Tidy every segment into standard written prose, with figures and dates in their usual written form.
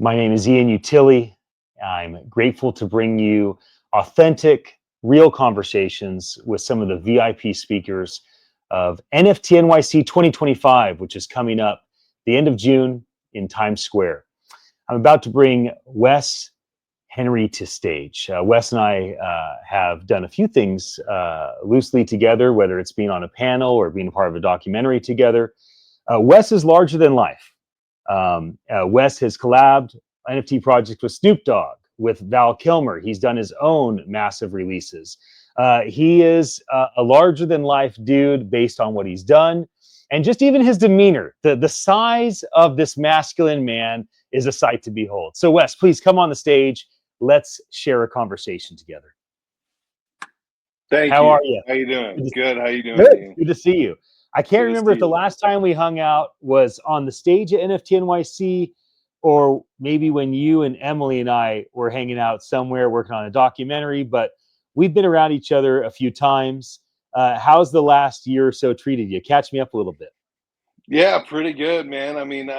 My name is Ian Utile. I'm grateful to bring you authentic, real conversations with some of the VIP speakers of NFT NYC 2025, which is coming up the end of June in Times Square. I'm about to bring Wes Henry to stage. Wes and I have done a few things loosely together, whether it's being on a panel or being part of a documentary together. Wes is larger than life. Wes has collabed NFT projects with Snoop Dogg, with Val Kilmer. He's done his own massive releases. He is a larger than life dude based on what he's done. And just even his demeanor, the size of this masculine man is a sight to behold. So Wes, please come on the stage. Let's share a conversation together. Thank How you. are you? How you doing? Good. How you doing? Good. Good to see you. I can't Good remember if the last time we hung out was on the stage at NFT NYC, or maybe when you and Emily and I were hanging out somewhere working on a documentary, but we've been around each other a few times. How's the last year or so treated you? Catch me up a little bit. Yeah, pretty good, man. I mean,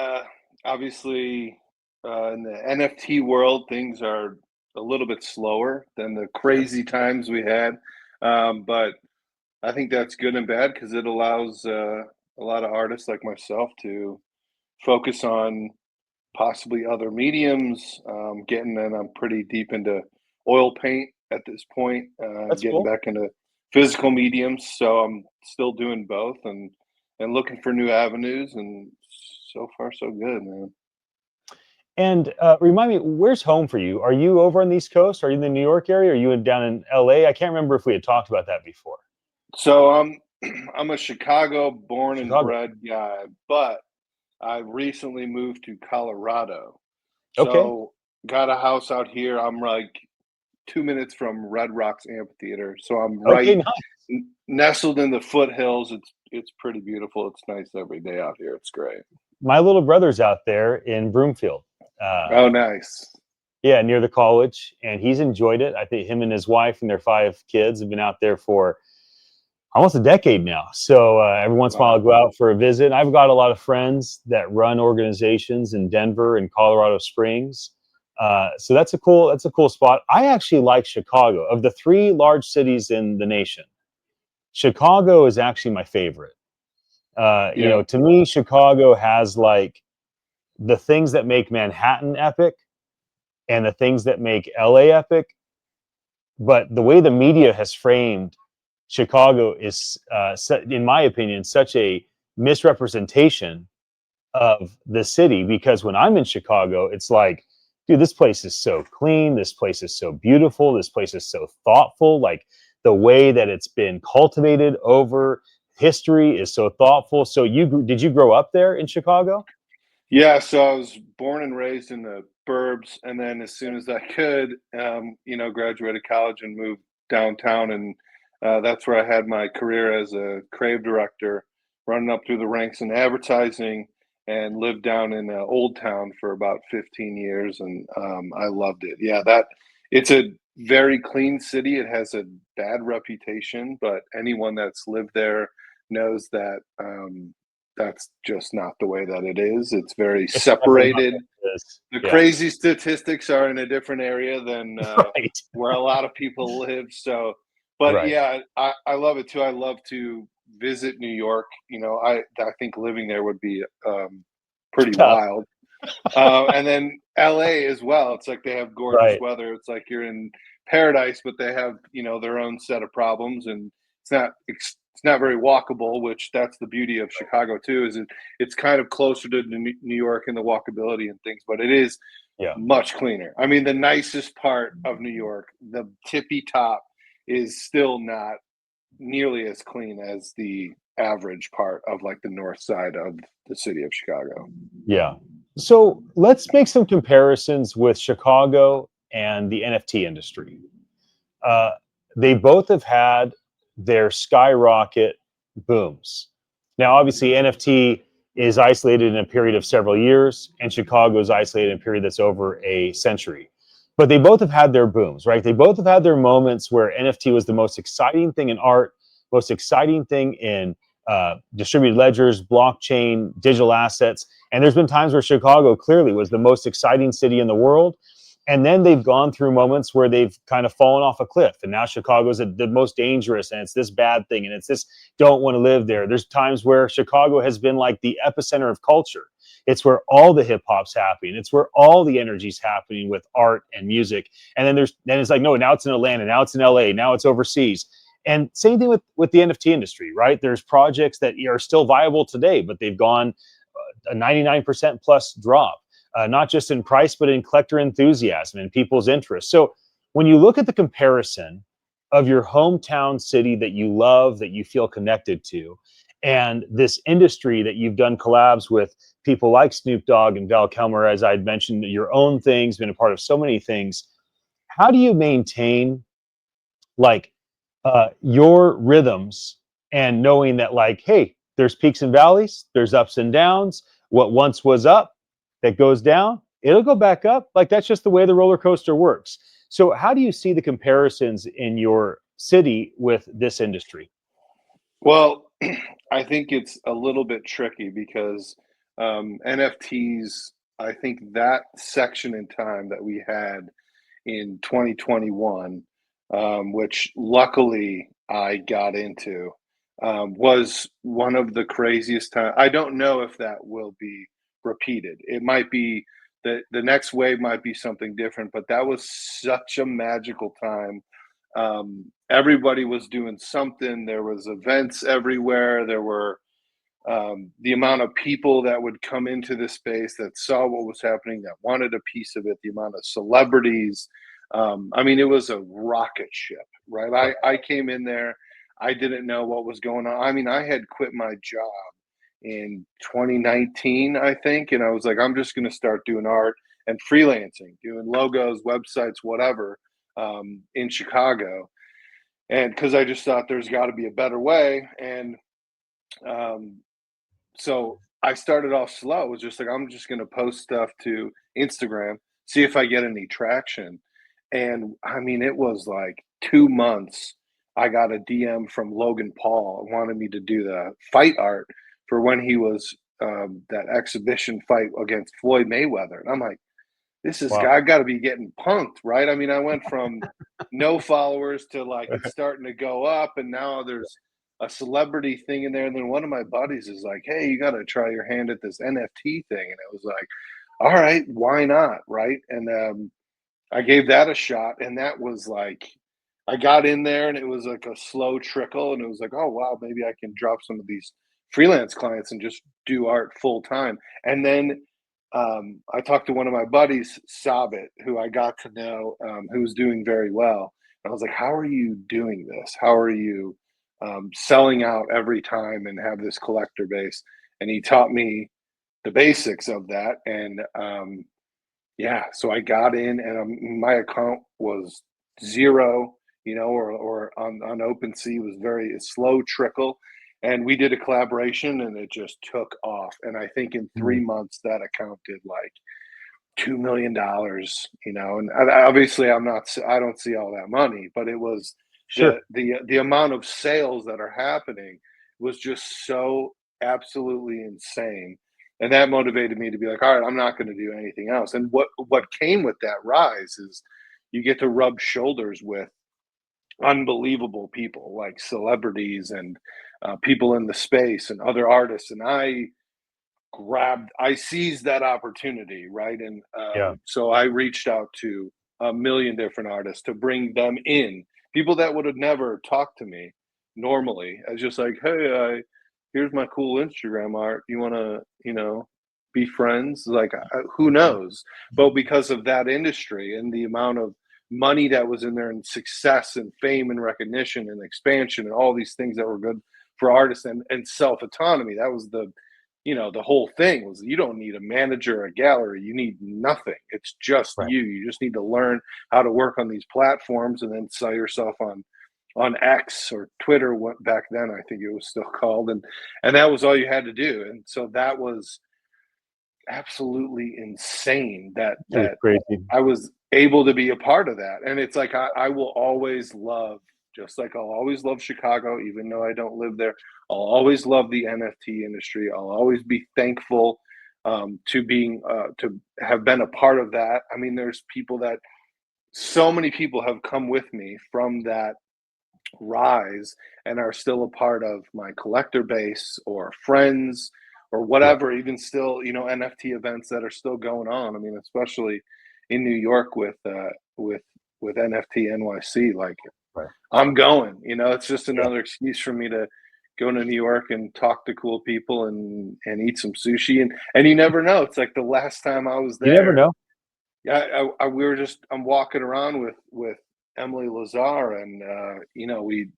obviously, in the NFT world, things are a little bit slower than the crazy times we had. But I think that's good and bad because it allows a lot of artists like myself to focus on possibly other mediums. And I'm pretty deep into oil paint at this point, That's getting cool. back into physical mediums. So I'm still doing both and looking for new avenues. And so far, so good, man. And remind me, where's home for you? Are you over on the East Coast? Are you in the New York area? Are you down in LA? I can't remember if we had talked about that before. So I'm a Chicago born and Chicago. bred guy, but I recently moved to Colorado. Okay. So got a house out here. I'm like 2 minutes from Red Rocks Amphitheater, so I'm Okay, right nice. nestled in the foothills. It's pretty beautiful. It's nice every day out here. It's great. My little brother's out there in Broomfield. Oh, nice. Yeah, near the college, and he's enjoyed it. I think him and his wife and their 5 kids have been out there for almost a decade now. So every once in a while, I'll Wow. go out for a visit. I've got a lot of friends that run organizations in Denver and Colorado Springs. So that's a cool spot. I actually like Chicago. Of the 3 large cities in the nation, Chicago is actually my favorite. Yeah. To me, Chicago has like the things that make Manhattan epic and the things that make LA epic. But the way the media has framed Chicago is, in my opinion, such a misrepresentation of the city. Because when I'm in Chicago, it's like, dude, this place is so clean. This place is so beautiful. This place is so thoughtful. Like the way that it's been cultivated over history is so thoughtful. So did you grow up there in Chicago? Yeah, so I was born and raised in the burbs, and then as soon as I could, graduated college and moved downtown, and that's where I had my career as a creative director, running up through the ranks in advertising, and lived down in Old Town for about 15 years, and I loved it. Yeah, that it's a very clean city. It has a bad reputation, but anyone that's lived there knows that. That's just not the way that it is. It's very It's definitely not separated. like this. The Yeah. crazy statistics are in a different area than Right. where a lot of people live. So, but Right. yeah, I love it too. I love to visit New York. I think living there would be pretty Tough. wild. And then LA as well. It's like they have gorgeous Right. weather. It's like you're in paradise, but they have their own set of problems, and it's not very walkable. Which that's the beauty of Chicago too. It's kind of closer to New York and the walkability and things, but it is Yeah. much cleaner. I mean, the nicest part of New York, the tippy top, is still not nearly as clean as the average part of like the north side of the city of Chicago. Yeah. So let's make some comparisons with Chicago and the NFT industry. Uh, they both have had their skyrocket booms. Now, obviously, NFT is isolated in a period of several years, and Chicago is isolated in a period that's over a century. But they both have had their booms, right? They both have had their moments where NFT was the most exciting thing in art, most exciting thing in distributed ledgers, blockchain, digital assets. And there's been times where Chicago clearly was the most exciting city in the world. And then they've gone through moments where they've kind of fallen off a cliff. And now Chicago's the most dangerous, and it's this bad thing, and it's this don't want to live there. There's times where Chicago has been like the epicenter of culture. It's where all the hip hop's happening. It's where all the energy's happening with art and music. And then it's like, no, now it's in Atlanta, now it's in LA, now it's overseas. And same thing with the NFT industry, right? There's projects that are still viable today, but they've gone a 99% plus drop. Not just in price, but in collector enthusiasm and people's interest. So when you look at the comparison of your hometown city that you love, that you feel connected to, and this industry that you've done collabs with people like Snoop Dogg and Val Kilmer, as I'd mentioned, your own things, been a part of so many things. How do you maintain like your rhythms and knowing that like, hey, there's peaks and valleys, there's ups and downs. What once was up, that goes down, it'll go back up. Like that's just the way the roller coaster works. So how do you see the comparisons in your city with this industry? Well, I think it's a little bit tricky because NFTs, I think that section in time that we had in 2021, which luckily I got into, was one of the craziest times. I don't know if that will be repeated. It might be the next wave might be something different, but that was such a magical time. Everybody was doing something. There was events everywhere. There were the amount of people that would come into the space that saw what was happening, that wanted a piece of it, the amount of celebrities. I mean, it was a rocket ship, right? I came in there, I didn't know what was going on. I mean, I had quit my job in 2019, I think, and I was like, I'm just going to start doing art and freelancing, doing logos, websites, whatever, in Chicago. And because I just thought there's got to be a better way. And so I started off slow. It was just like, I'm just going to post stuff to Instagram, see if I get any traction. And I mean, it was like 2 months. I got a DM from Logan Paul, wanted me to do the fight art for when he was that exhibition fight against Floyd Mayweather. And I'm like, this is, Wow. I got to be getting punked, right? I mean, I went from no followers to like it's starting to go up, and now there's a celebrity thing in there. And then one of my buddies is like, hey, you got to try your hand at this NFT thing. And it was like, all right, why not? Right. And I gave that a shot. And that was like, I got in there and it was like a slow trickle. And it was like, oh, wow, maybe I can drop some of these freelance clients and just do art full time. And then I talked to one of my buddies, Sabit, who I got to know, who was doing very well. And I was like, how are you doing this? How are you selling out every time and have this collector base? And he taught me the basics of that. And yeah, so I got in, and my account was zero, or on OpenSea was very slow trickle. And we did a collaboration, and it just took off. And I think in 3 months that account did like $2 million, And obviously I don't see all that money, but it was Sure. the amount of sales that are happening was just so absolutely insane. And that motivated me to be like, all right, I'm not going to do anything else. And what came with that rise is you get to rub shoulders with unbelievable people like celebrities and people in the space and other artists. And I seized that opportunity, right? And Yeah. so I reached out to a million different artists to bring them in, people that would have never talked to me normally. I was just like, hey, here's my cool Instagram art. You want to, be friends? Like, who knows? But because of that industry and the amount of money that was in there, and success and fame and recognition and expansion and all these things that were good for artists, and self autonomy, that was the whole thing was, you don't need a manager or a gallery. You need nothing. It's just Right. you just need to learn how to work on these platforms and then sell yourself on X or Twitter. What back then I think it was still called, and that was all you had to do. And so that was absolutely insane that It was crazy. I was able to be a part of that. And it's like I will always love just like I'll always love Chicago, even though I don't live there. I'll always love the NFT industry. I'll always be thankful to have been a part of that. I mean, there's people that so many people have come with me from that rise and are still a part of my collector base or friends or Yeah. whatever, even still, NFT events that are still going on. I mean, especially in New York with NFT NYC, like Right. I'm going, it's just Yeah. another excuse for me to go to New York and talk to cool people and eat some sushi. And you never know. It's like the last time I was You never there. know. Yeah, I'm walking around with Emily Lazar, and we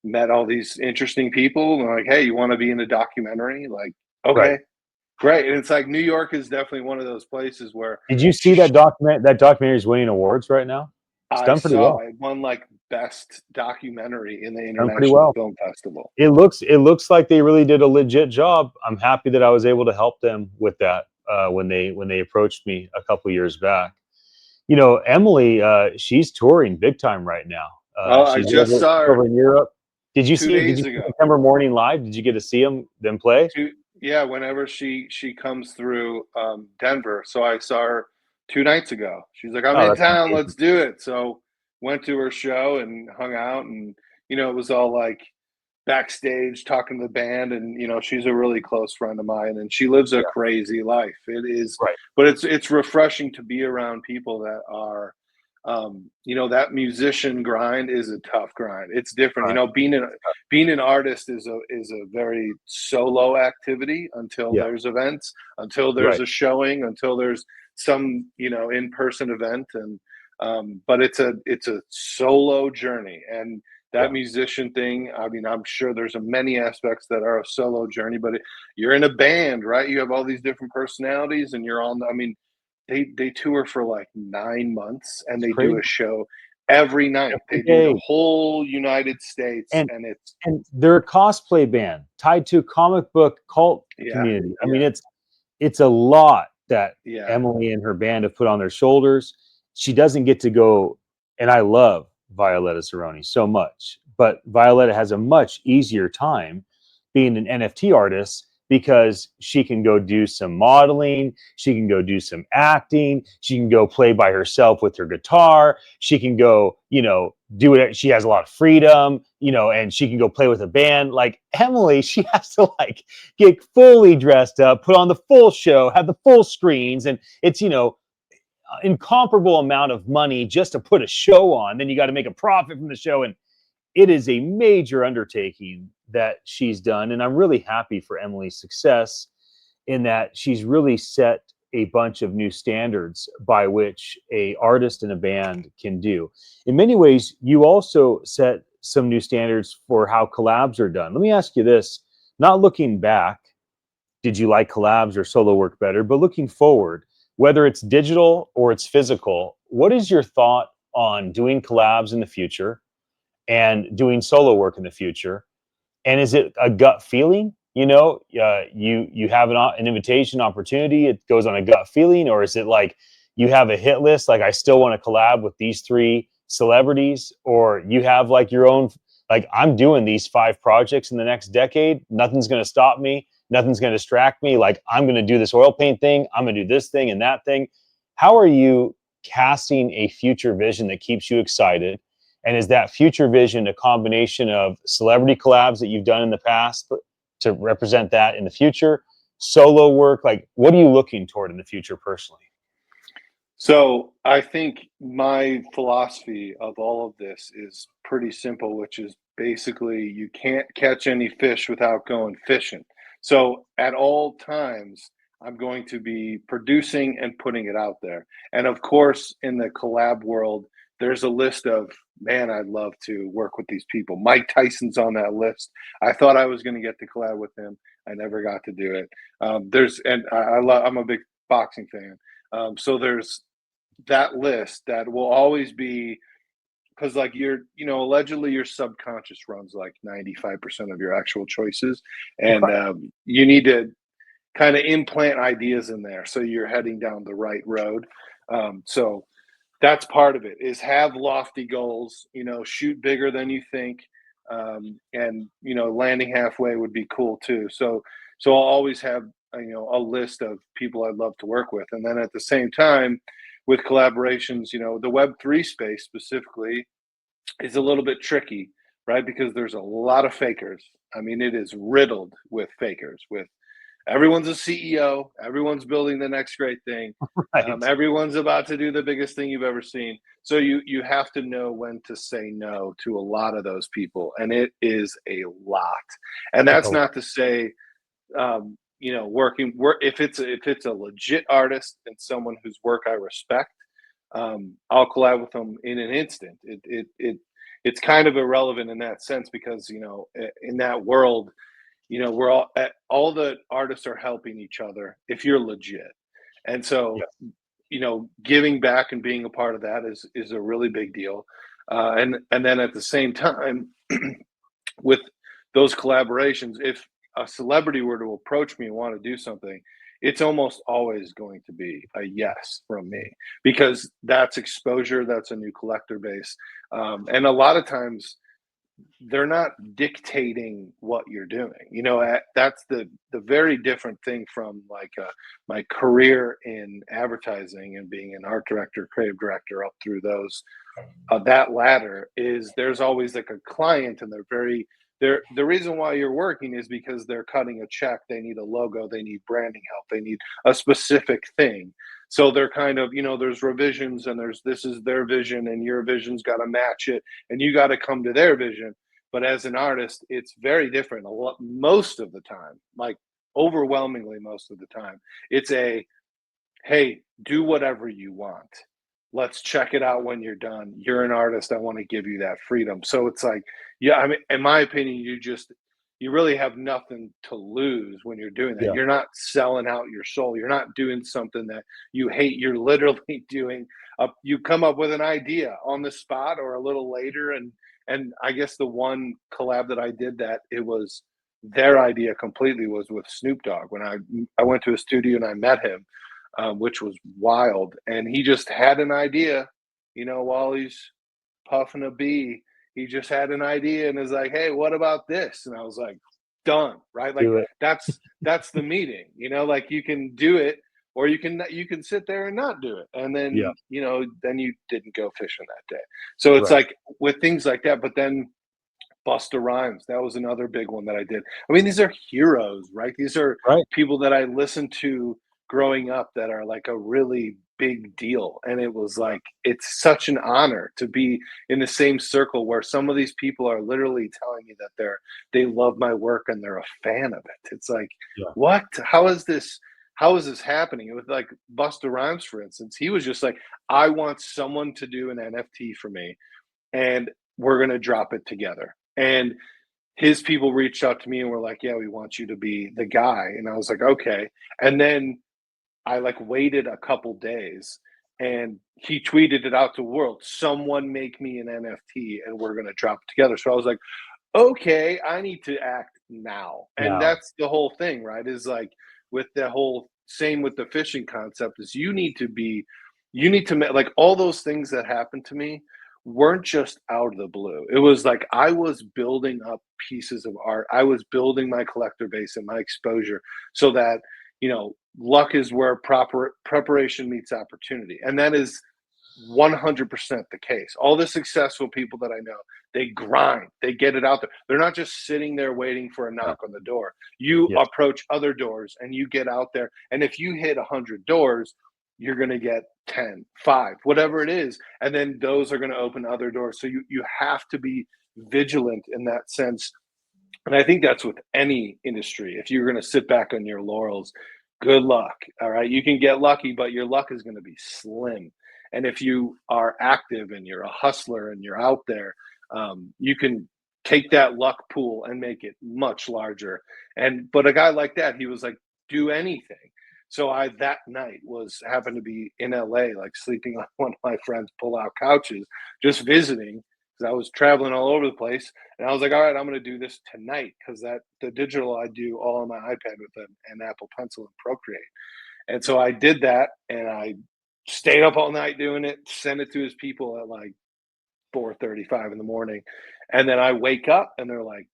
met all these interesting people, and like, hey, you want to be in a documentary? Like, Right. okay, great. And it's like New York is definitely one of those places where Did you see that documentary is winning awards right now? It's I done pretty saw well. it won like best documentary in the Done pretty International well. Film Festival. It looks like they really did a legit job. I'm happy that I was able to help them with that when they approached me a couple years back. Emily, she's touring big time right now. Oh, I She's just saw her over in Europe. Did you two see? Did you days see ago. September Morning Live? Did you get to see them play? Yeah, whenever she comes through Denver. So I saw her 2 nights ago. She's like, I'm Oh, in that's town, amazing. let's do it. So went to her show and hung out, and it was all like backstage talking to the band, and she's a really close friend of mine, and she lives a Yeah, crazy life. It is, right, but it's refreshing to be around people that are that musician grind is a tough grind. It's different. right. Being an artist is a very solo activity until Yeah, there's events, until there's right. a showing, until there's some in-person event, and but it's a solo journey. And that Yeah, musician thing, I mean, I'm sure there's many aspects that are a solo journey, but you're in a band, right? You have all these different personalities, and you're on. I mean, they tour for like 9 months, and it's they do crazy. a show every night. Every They do the day. whole United States, And and it's and they're a cosplay band tied to a comic book cult yeah, community. I mean, yeah, it's a lot that yeah, Emily and her band have put on their shoulders. She doesn't get to go, and I love Violetta Cerrone so much, but Violetta has a much easier time being an NFT artist because she can go do some modeling, she can go do some acting, she can go play by herself with her guitar, she can go, do it. She has a lot of freedom, and she can go play with a band. Like Emily, she has to like get fully dressed up, put on the full show, have the full screens, and it's incomparable amount of money just to put a show on. Then you got to make a profit from the show, and it is a major undertaking that she's done. And I'm really happy for Emily's success in that she's really set a bunch of new standards by which a artist and a band can do. In many ways, you also set some new standards for how collabs are done. Let me ask you this, not looking back, did you like collabs or solo work better? But looking forward, whether it's digital or it's physical, what is your thought on doing collabs in the future and doing solo work in the future? And is it a gut feeling? You have an invitation opportunity. It goes on a gut feeling, or is it like you have a hit list? Like I still want to collab with these three celebrities, or you have like your own. Like I'm doing these 5 projects in the next decade. Nothing's going to stop me. Nothing's going to distract me. Like I'm going to do this oil paint thing. I'm going to do this thing and that thing. How are you casting a future vision that keeps you excited? And is that future vision a combination of celebrity collabs that you've done in the past to represent that in the future, solo work? Like, what are you looking toward in the future personally? So I think my philosophy of all of this is pretty simple, which is basically you can't catch any fish without going fishing. So at all times, I'm going to be producing and putting it out there. And of course, in the collab world, there's a list of, man, I'd love to work with these people. Mike Tyson's on that list. I thought I was going to get to collab with him. I never got to do it. I'm a big boxing fan. So there's that list that will always be, because like allegedly your subconscious runs like 95% of your actual choices, and Okay. you need to kind of implant ideas in there so you're heading down the right road. So that's part of it, is have lofty goals, shoot bigger than you think. And landing halfway would be cool too. So I'll always have a list of people I'd love to work with. And then at the same time, with collaborations, the Web3 space specifically is a little bit tricky, right? Because there's a lot of fakers. I mean, it is riddled with fakers. With everyone's a CEO, everyone's building the next great thing, Right. everyone's about to do the biggest thing you've ever seen. So you have to know when to say no to a lot of those people, and it is a lot. And It's that's a not to say work if it's a legit artist and someone whose work I respect, I'll collab with them in an instant. It's kind of irrelevant in that sense because in that world, we're all the artists are helping each other if you're legit, and so yeah. giving back and being a part of that is a really big deal, and then at the same time, with those collaborations, if a celebrity were to approach me and want to do something, it's almost always going to be a yes from me because that's exposure, that's a new collector base, and a lot of times they're not dictating what you're doing. That's the very different thing from like my career in advertising and being an art director, creative director, up through those that ladder. Is there's always like a client, and they're the reason why you're working is because they're cutting a check, they need a logo, they need branding help, they need a specific thing. So they're kind of, there's revisions, and this is their vision and your vision's got to match it, and you got to come to their vision. But as an artist, it's very different. Most of the time, like overwhelmingly most of the time, it's hey, do whatever you want. Let's check it out when you're done. You're an artist. I want to give you that freedom. So it's like, yeah, I mean, in my opinion, you really have nothing to lose when you're doing that. Yeah. You're not selling out your soul. You're not doing something that you hate. You're literally doing you come up with an idea on the spot or a little later. And I guess the one collab that I did that it was their idea completely was with Snoop Dogg. When I went to a studio and I met him, which was wild. And he just had an idea, while he's puffing a bee, he just had an idea and is like, "Hey, what about this?" And I was like, "Done." Right? Like Do it. that's the meeting. Like you can do it, or you can sit there and not do it, and Yeah. then then you didn't go fishing that day. So it's Right. like with things like that. But then Busta Rhymes, that was another big one that I did. I mean, these are heroes, right? These are Right. people that I listened to growing up that are like a really big deal. And it was Yeah. like, it's such an honor to be in the same circle where some of these people are literally telling me that they love my work and they're a fan of it. It's like, Yeah. what? How is this happening? With like Busta Rhymes, for instance, he was just like, I want someone to do an NFT for me, and we're going to drop it together. And his people reached out to me and were like, yeah, we want you to be the guy. And I was like, okay. And then I like waited a couple days, and he tweeted it out to the world. Someone make me an NFT and we're going to drop it together. So I was like, okay, I need to act now. And Now. that's the whole thing, right? Is like with the whole same with the fishing concept is like all those things that happened to me weren't just out of the blue. It was like I was building up pieces of art. I was building my collector base and my exposure so that, luck is where proper preparation meets opportunity. And that is 100% the case. All the successful people that I know, they grind, they get it out there. They're not just sitting there waiting for a Yeah. knock on the door. You Yes. approach other doors and you get out there. And if you hit 100 doors, you're going to get 10, 5, whatever it is. And then those are going to open other doors. So you have to be vigilant in that sense. And I think that's with any industry. If you're going to sit back on your laurels, good luck. All right. You can get lucky, but your luck is going to be slim. And if you are active and you're a hustler and you're out there, you can take that luck pool and make it much larger. But a guy like that, he was like, do anything. So I that night was happened to be in LA, like sleeping on one of my friends' pull-out couches, just visiting because I was traveling all over the place. And I was like, all right, I'm going to do this tonight because the digital I do all on my iPad with an Apple Pencil and Procreate. And so I did that, and I stayed up all night doing it, sent it to his people at like 4:35 in the morning. And then I wake up and they're like,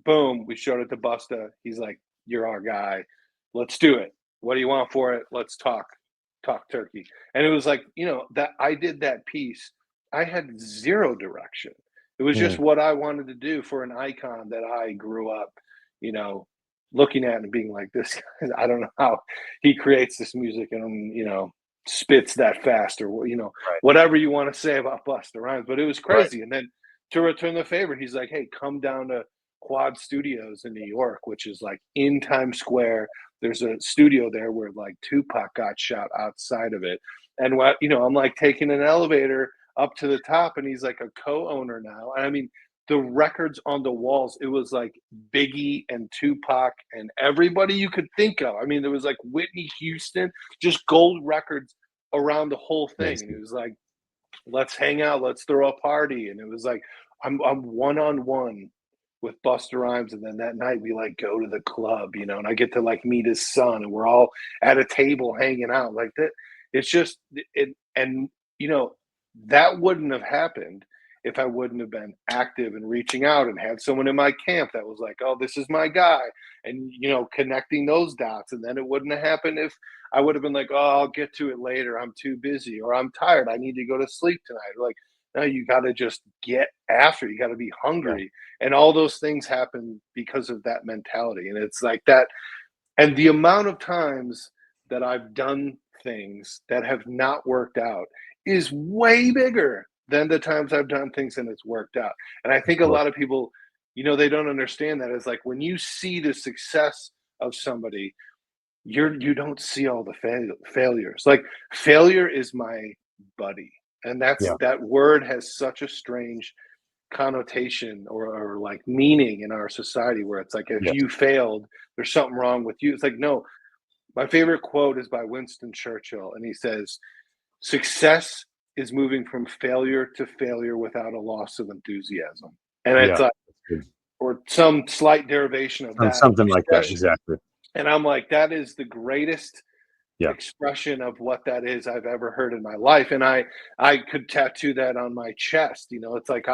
boom, we showed it to Busta. He's like, "You're our guy. Let's do it. What do you want for it? Let's talk turkey." And it was like, that I did that piece. I had zero direction. It was just Mm, what I wanted to do for an icon that I grew up, you know, looking at and being like, this guy, I don't know how he creates this music and spits that fast or right, whatever you want to say about Busta Rhymes. But it was right. crazy. And then to return the favor, he's like, "Hey, come down to Quad Studios in New York," which is like in Times Square. There's a studio there where like Tupac got shot outside of it. And I'm like taking an elevator up to the top, and he's like a co-owner now. And I mean, the records on the walls, it was like Biggie and Tupac and everybody you could think of. I mean, there was like Whitney Houston, just gold records around the whole thing. And it Amazing. was like, let's hang out, let's throw a party. And it was like, I'm one on one with Busta Rhymes, and then that night we like go to the club, and I get to like meet his son, and we're all at a table hanging out like that. It's just it, and that wouldn't have happened if I wouldn't have been active and reaching out and had someone in my camp that was like, "Oh, this is my guy," and connecting those dots. And then it wouldn't have happened if I would have been like, "Oh, I'll get to it later. I'm too busy," or "I'm tired. I need to go to sleep tonight." Like, no, you got to just get after. You got to be Yeah. hungry, and all those things happen because of that mentality. And it's like that. And the amount of times that I've done things that have not worked out is way bigger than the times I've done things and it's worked out. And I Of think a course. lot of people, they don't understand that. It's like when you see the success of somebody, you don't see all the failures. Like, failure is my buddy. And Yeah. that word has such a strange connotation or like meaning in our society, where it's like, if Yes. you failed, there's something wrong with you. It's like, no. My favorite quote is by Winston Churchill, and he says, "Success is moving from failure to failure without a loss of enthusiasm." And it's Yeah. like, That's good. or some slight derivation of that Something like that. expression. Exactly. And I'm like, that is the greatest Yeah. expression of what that is I've ever heard in my life. And I could tattoo that on my chest. It's like,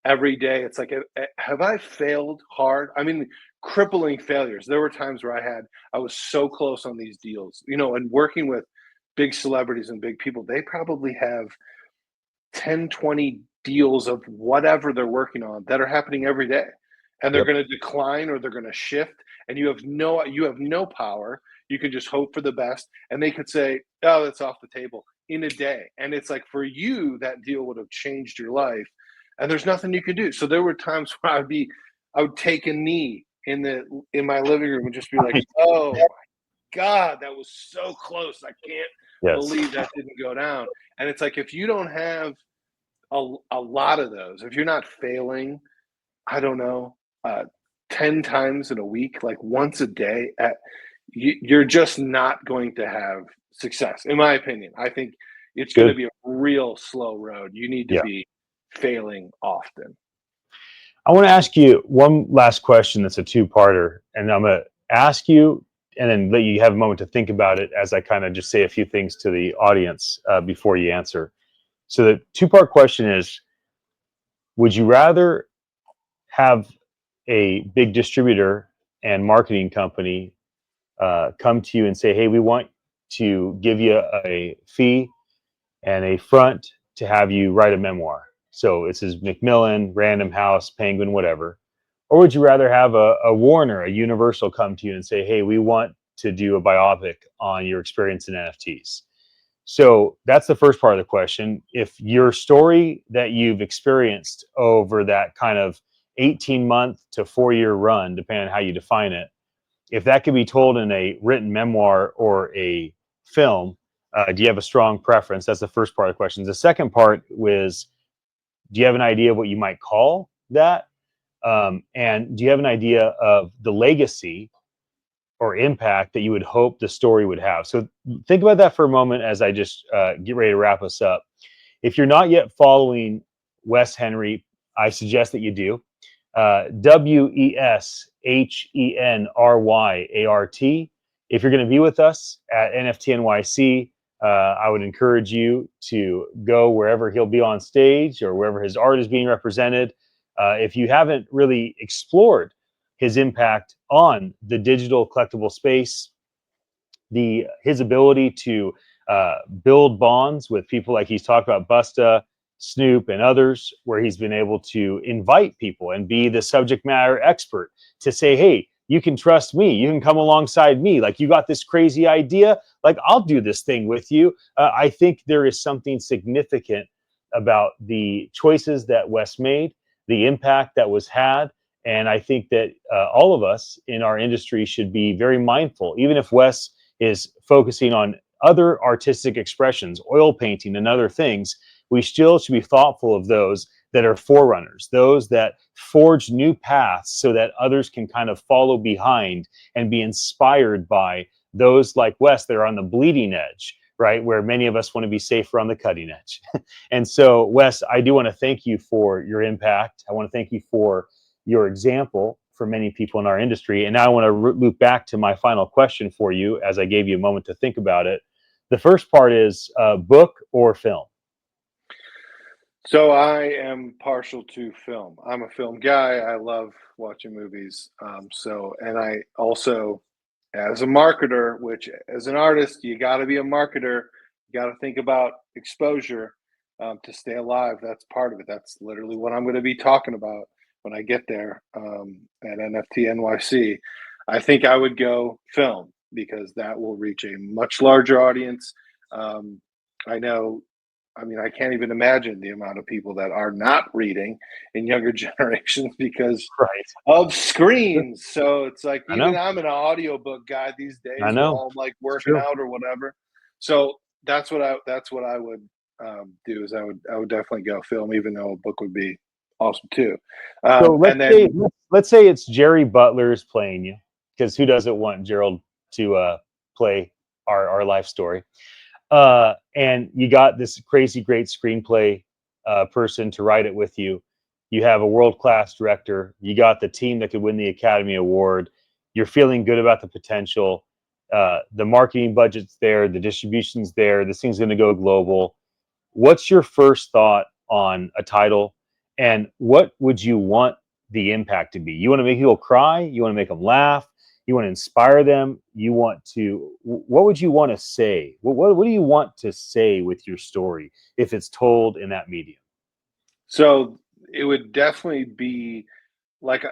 every day it's like, have I failed hard? I mean, crippling failures. There were times where I was so close on these deals, and working with big celebrities and big people. They probably have 10, 20 deals of whatever they're working on that are happening every day, and they're Yep. going to decline or they're going to shift, and you have no power. You can just hope for the best, and they could say, "Oh, that's off the table," in a day. And it's like, for you, that deal would have changed your life, and there's nothing you can do. So there were times where I would take a knee in my living room and just be like, "Oh my God, that was so close. I can't Yes. believe that didn't go down." And it's like, if you don't have a lot of those, if you're not failing, I don't know, 10 times in a week, like once a day, you're just not going to have success, in my opinion. I think it's going to Good. be a real slow road. You need to Yeah. be failing often. I want to ask you one last question that's a two-parter, and I'm going to ask you and then let you have a moment to think about it as I kind of just say a few things to the audience before you answer. So the two-part question is, would you rather have a big distributor and marketing company come to you and say, "Hey, we want to give you a fee and a front to have you write a memoir"? So this is Macmillan, Random House, Penguin, whatever. Or would you rather have a Warner, a Universal come to you and say, "Hey, we want to do a biopic on your experience in NFTs"? So that's the first part of the question. If your story that you've experienced over that kind of 18-month to 4-year run, depending on how you define it, if that could be told in a written memoir or a film, do you have a strong preference? That's the first part of the question. The second part was, do you have an idea of what you might call that? And do you have an idea of the legacy or impact that you would hope the story would have? So think about that for a moment as I just get ready to wrap us up. If you're not yet following Wes Henry, I suggest that you do. WESHENRYART. If you're going to be with us at NFT NYC, I would encourage you to go wherever he'll be on stage or wherever his art is being represented. If you haven't really explored his impact on the digital collectible space, his ability to build bonds with people like he's talked about, Busta, Snoop, and others, where he's been able to invite people and be the subject matter expert to say, hey, you can trust me. You can come alongside me. Like, you got this crazy idea. Like, I'll do this thing with you. I think there is something significant about the choices that Wes made, the impact that was had. And I think that all of us in our industry should be very mindful, even if Wes is focusing on other artistic expressions, oil painting and other things. We still should be thoughtful of those that are forerunners, those that forge new paths so that others can kind of follow behind and be inspired by those like Wes that are on the bleeding edge, right? Where many of us want to be safer on the cutting edge. And so, Wes, I do want to thank you for your impact. I want to thank you for your example for many people in our industry. And now I want to loop back to my final question for you, as I gave you a moment to think about it. The first part is book or film? So I am partial to film. I'm a film guy. I love watching movies. And I also, as a marketer, which as an artist, you got to be a marketer. You got to think about exposure to stay alive. That's part of it. That's literally what I'm going to be talking about when I get there at NFT NYC. I think I would go film because that will reach a much larger audience. I know, I mean, I can't even imagine the amount of people that are not reading in younger generations because Right. of screens. So it's like, I even know. I'm an audiobook guy these I days know. while I'm like It's working true. out or whatever. So that's what I would do is I would definitely go film, even though a book would be awesome too. So And then let's say it's Jerry Butler's playing you, because who doesn't want Gerald to play our life story? And you got this crazy great screenplay person to write it with you. You have a world class director. You got the team that could win the Academy Award. You're feeling good about the potential. The marketing budget's there. The distribution's there. This thing's going to go global. What's your first thought on a title, and what would you want the impact to be? You want to make people cry? You want to make them laugh? You want to inspire them? You want to, what would you want to say? What do you want to say with your story if it's told in that medium? so it would definitely be like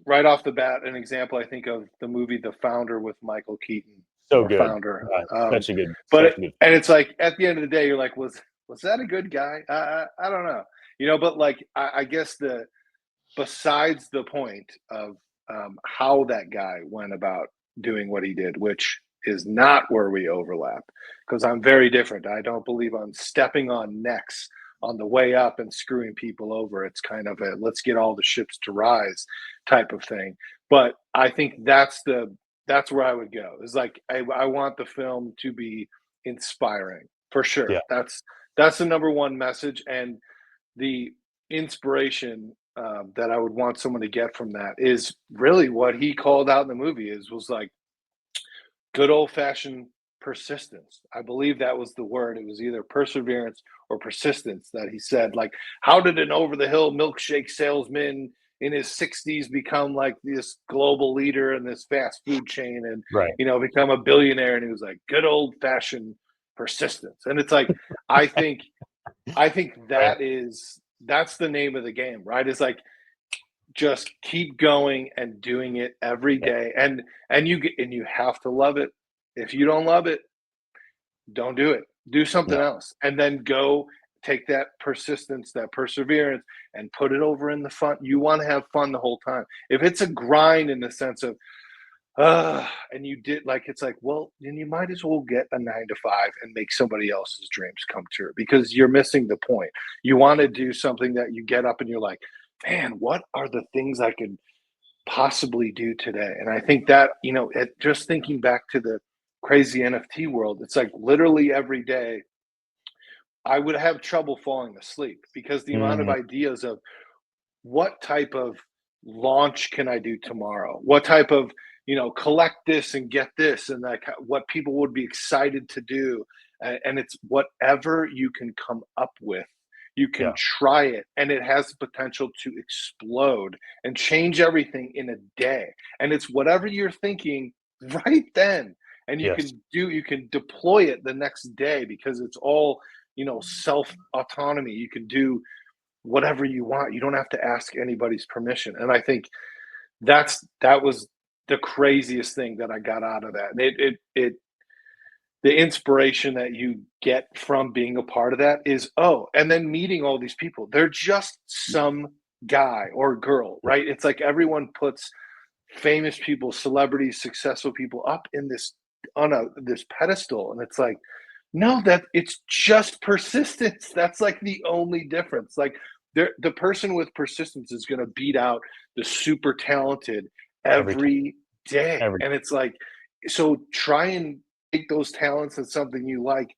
right off the bat, an example I think of the movie The Founder with Michael Keaton So or good. Founder. Such a good, But such a good. and it's like at the end of the day, you're like, was that a good guy? I don't know, but like I guess the besides the point of how that guy went about doing what he did, which is not where we overlap, because I'm very different. I don't believe on stepping on necks on the way up and screwing people over. It's kind of a let's get all the ships to rise type of thing. But I think that's where I would go. Is like I want the film to be inspiring for sure. Yeah. That's the number one message, and the inspiration that I would want someone to get from that is really what he called out in the movie was like good old fashioned persistence. I believe that was the word. It was either perseverance or persistence that he said. Like, how did an over the hill milkshake salesman in his 60s become like this global leader in this fast food chain and, Right. become a billionaire? And he was like, good old fashioned persistence. And it's like, I think, Right. that's the name of the game, right? It's like just keep going and doing it every Yeah. day, and you have to love it. If you don't love it, don't do it. Do something No. else, and then go take that persistence, that perseverance, and put it over in the fun. You want to have fun the whole time. If it's a grind in the sense of and you did like it's like, well, then you might as well get a 9 to 5 and make somebody else's dreams come true because you're missing the point. You want to do something that you get up and you're like, man, what are the things I could possibly do today? And I think that, just thinking back to the crazy NFT world, it's like literally every day I would have trouble falling asleep because the amount of Mhm. ideas of what type of launch can I do tomorrow? What type of, collect this and get this and like what people would be excited to do. And it's whatever you can come up with. You can Yeah. try it, and it has the potential to explode and change everything in a day. And it's whatever you're thinking right then, and Yes. you can deploy it the next day, because it's all, self autonomy. You can do whatever you want. You don't have to ask anybody's permission. And I think that was the craziest thing that I got out of that. And the inspiration that you get from being a part of that is, oh, and then meeting all these people. They're just some guy or girl, Yeah. right? It's like everyone puts famous people, celebrities, successful people up in this on this pedestal, and it's like, no, that it's just persistence. That's like the only difference. Like, the person with persistence is going to beat out the super talented Every time. every day. Every. And it's like, so try and take those talents and something you like,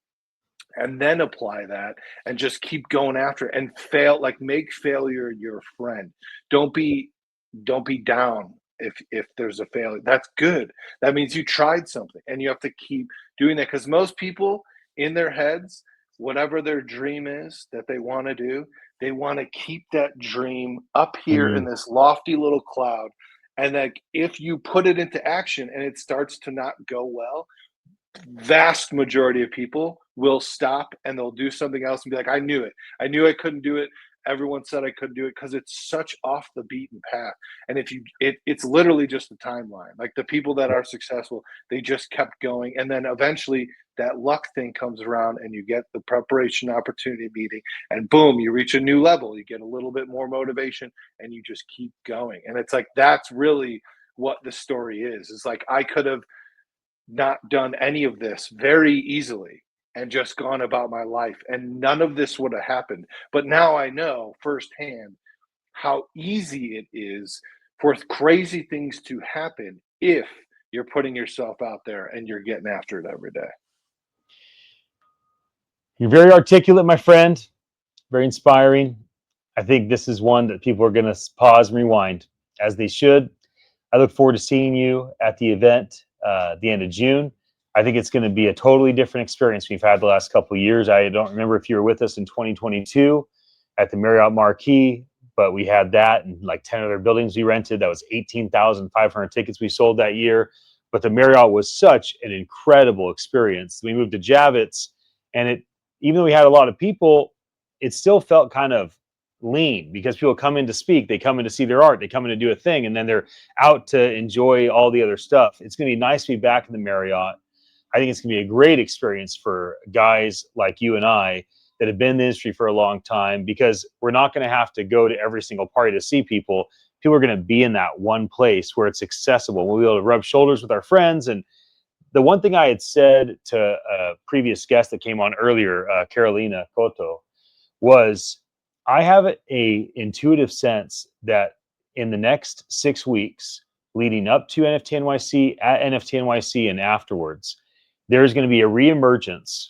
and then apply that, and just keep going after it, and make failure your friend. Don't be down if there's a failure. That's good. That means you tried something, and you have to keep doing that, because most people in their heads, whatever their dream is that they want to do, they want to keep that dream up here in Mhm. this lofty little cloud. And like, if you put it into action and it starts to not go well, vast majority of people will stop, and they'll do something else and be like, I knew it. I knew I couldn't do it. Everyone said I couldn't do it, because it's such off the beaten path. And if it's literally just a timeline. Like, the people that are successful, they just kept going. And then eventually that luck thing comes around, and you get the preparation opportunity meeting, and boom, you reach a new level. You get a little bit more motivation, and you just keep going. And it's like, that's really what the story is. It's like, I could have not done any of this very easily and just gone about my life, and none of this would have happened. But now I know firsthand how easy it is for crazy things to happen if you're putting yourself out there and you're getting after it every day. You're very articulate, my friend. Very inspiring. I think this is one that people are going to pause and rewind, as they should. I look forward to seeing you at the event at the end of June. I think it's going to be a totally different experience we've had the last couple of years. I don't remember if you were with us in 2022 at the Marriott Marquis, but we had that and like 10 other buildings we rented. That was 18,500 tickets we sold that year. But the Marriott was such an incredible experience. We moved to Javits, and even though we had a lot of people, it still felt kind of lean, because people come in to speak, they come in to see their art, they come in to do a thing, and then they're out to enjoy all the other stuff. It's going to be nice to be back in the Marriott. I think it's going to be a great experience for guys like you and I that have been in the industry for a long time, because we're not going to have to go to every single party to see people. People are going to be in that one place where it's accessible. We'll be able to rub shoulders with our friends. And the one thing I had said to a previous guest that came on earlier, Carolina Cotto, was I have a intuitive sense that in the next 6 weeks leading up to NFT NYC, at NFT NYC, and afterwards, there's going to be a reemergence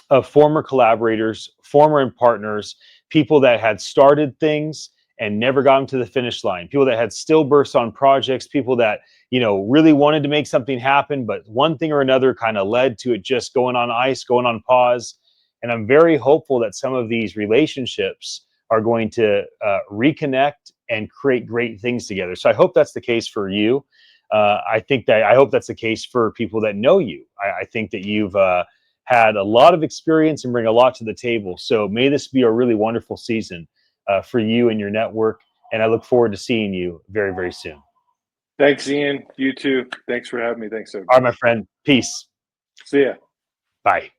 of former collaborators, former partners, people that had started things and never got them to the finish line, people that had stillbursts on projects, people that, really wanted to make something happen, but one thing or another kind of led to it just going on ice, going on pause. And I'm very hopeful that some of these relationships are going to reconnect and create great things together. So I hope that's the case for you. I hope that's the case for people that know you. I think that you've had a lot of experience and bring a lot to the table. So may this be a really wonderful season for you and your network. And I look forward to seeing you very, very soon. Thanks, Ian. You too. Thanks for having me. Thanks, All right, everybody. my friend. Peace. See ya. Bye.